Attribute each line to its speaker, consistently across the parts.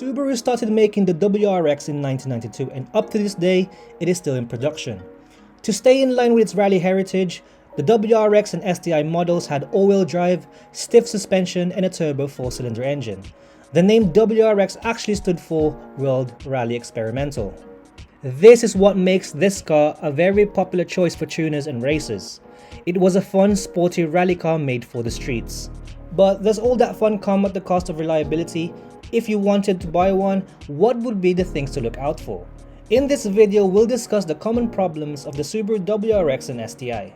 Speaker 1: Subaru started making the WRX in 1992 and up to this day, it is still in production. To stay in line with its rally heritage, the WRX and STI models had all-wheel drive, stiff suspension and a turbo 4-cylinder engine. The name WRX actually stood for World Rally Experimental. This is what makes this car a very popular choice for tuners and racers. It was a fun, sporty rally car made for the streets. But does all that fun come at the cost of reliability? If you wanted to buy one, what would be the things to look out for? In this video, we'll discuss the common problems of the Subaru WRX and STI.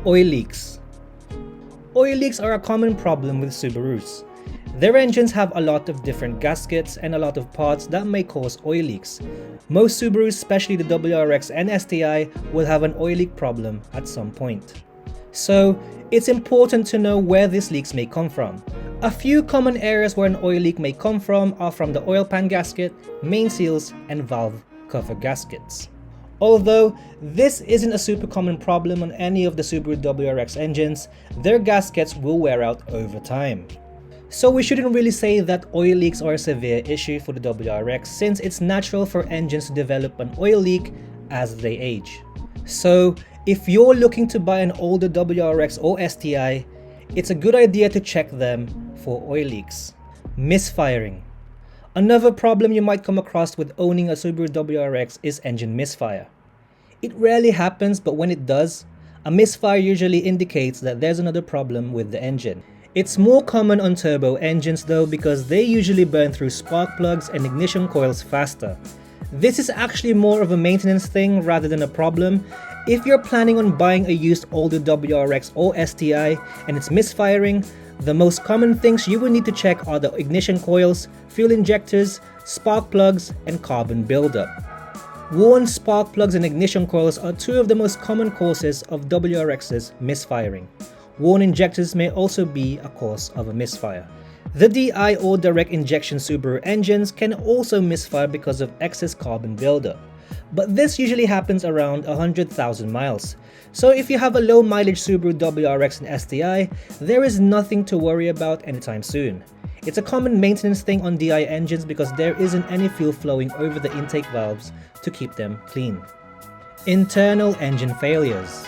Speaker 1: Oil leaks. Oil leaks are a common problem with Subarus. Their engines have a lot of different gaskets and a lot of parts that may cause oil leaks. Most Subarus, especially the WRX and STI, will have an oil leak problem at some point. So, it's important to know where these leaks may come from. A few common areas where an oil leak may come from are from the oil pan gasket, main seals, and valve cover gaskets. Although this isn't a super common problem on any of the Subaru WRX engines, their gaskets will wear out over time. So we shouldn't really say that oil leaks are a severe issue for the WRX, since it's natural for engines to develop an oil leak as they age. So if you're looking to buy an older WRX or STI, it's a good idea to check them for oil leaks. Misfiring. Another problem you might come across with owning a Subaru WRX is engine misfire. It rarely happens, but when it does, a misfire usually indicates that there's another problem with the engine. It's more common on turbo engines though, because they usually burn through spark plugs and ignition coils faster. This is actually more of a maintenance thing rather than a problem. If you're planning on buying a used older WRX or STI and it's misfiring, the most common things you will need to check are the ignition coils, fuel injectors, spark plugs, and carbon buildup. Worn spark plugs and ignition coils are two of the most common causes of WRX's misfiring. Worn injectors may also be a cause of a misfire. The DI or direct injection Subaru engines can also misfire because of excess carbon buildup. But this usually happens around 100,000 miles. So if you have a low mileage Subaru WRX and STI, there is nothing to worry about anytime soon. It's a common maintenance thing on DI engines because there isn't any fuel flowing over the intake valves to keep them clean. Internal engine failures.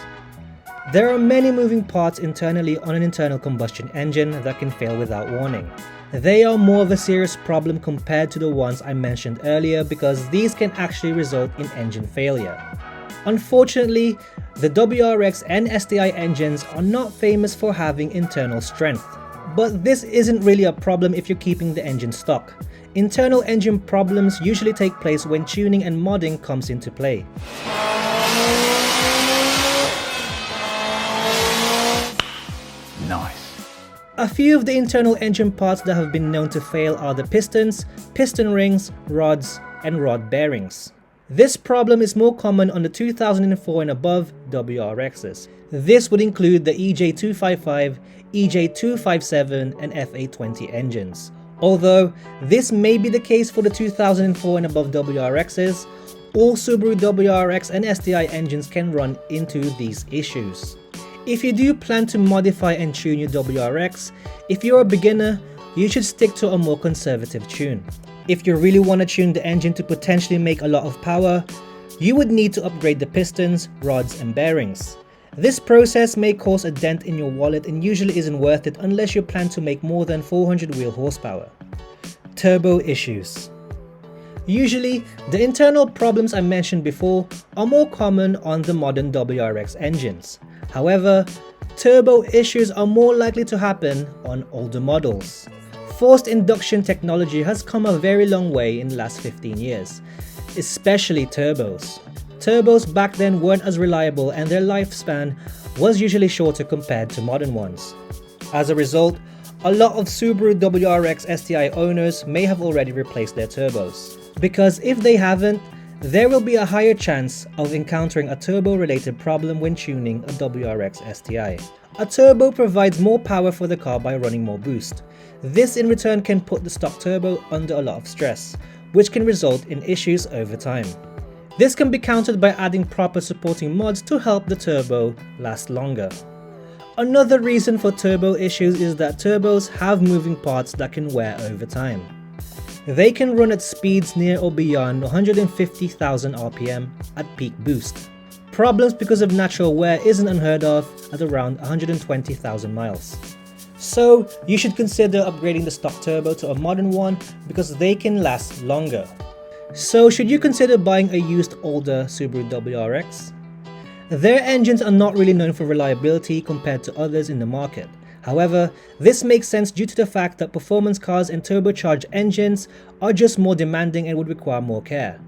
Speaker 1: There are many moving parts internally on an internal combustion engine that can fail without warning. They are more of a serious problem compared to the ones I mentioned earlier because these can actually result in engine failure. Unfortunately, the WRX and STI engines are not famous for having internal strength. But this isn't really a problem if you're keeping the engine stock. Internal engine problems usually take place when tuning and modding comes into play.
Speaker 2: Nice.
Speaker 1: A few of the internal engine parts that have been known to fail are the pistons, piston rings, rods, and rod bearings. This problem is more common on the 2004 and above WRXs. This would include the EJ255, EJ257, and FA20 engines. Although this may be the case for the 2004 and above WRXs, all Subaru WRX and STI engines can run into these issues. If you do plan to modify and tune your WRX, if you're a beginner, you should stick to a more conservative tune. If you really want to tune the engine to potentially make a lot of power, you would need to upgrade the pistons, rods, and bearings. This process may cause a dent in your wallet and usually isn't worth it unless you plan to make more than 400 wheel horsepower. Turbo issues. Usually, the internal problems I mentioned before are more common on the modern WRX engines. However, turbo issues are more likely to happen on older models. Forced induction technology has come a very long way in the last 15 years, especially turbos. Turbos back then weren't as reliable and their lifespan was usually shorter compared to modern ones. As a result, a lot of Subaru WRX STI owners may have already replaced their turbos. Because if they haven't, there will be a higher chance of encountering a turbo-related problem when tuning a WRX STI. A turbo provides more power for the car by running more boost. This in return can put the stock turbo under a lot of stress, which can result in issues over time. This can be countered by adding proper supporting mods to help the turbo last longer. Another reason for turbo issues is that turbos have moving parts that can wear over time. They can run at speeds near or beyond 150,000 RPM at peak boost. Problems because of natural wear isn't unheard of at around 120,000 miles. So you should consider upgrading the stock turbo to a modern one because they can last longer. So should you consider buying a used older Subaru WRX? Their engines are not really known for reliability compared to others in the market. However, this makes sense due to the fact that performance cars and turbocharged engines are just more demanding and would require more care,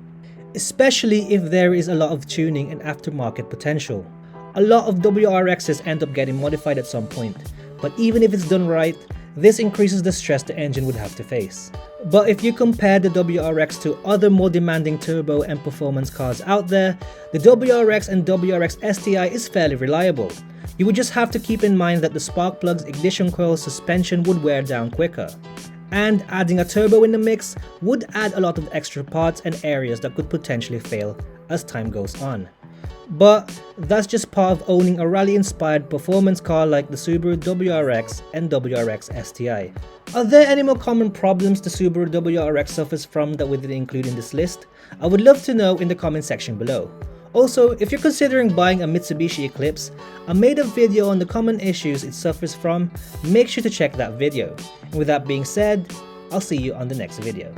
Speaker 1: especially if there is a lot of tuning and aftermarket potential. A lot of WRXs end up getting modified at some point, but even if it's done right, this increases the stress the engine would have to face. But if you compare the WRX to other more demanding turbo and performance cars out there, the WRX and WRX STI is fairly reliable. You would just have to keep in mind that the spark plugs, ignition coils, suspension would wear down quicker. And adding a turbo in the mix would add a lot of extra parts and areas that could potentially fail as time goes on. But that's just part of owning a rally-inspired performance car like the Subaru WRX and WRX STI. Are there any more common problems the Subaru WRX suffers from that we didn't include in this list? I would love to know in the comment section below. Also, if you're considering buying a Mitsubishi Eclipse, I made a video on the common issues it suffers from. Make sure to check that video. And with that being said, I'll see you on the next video.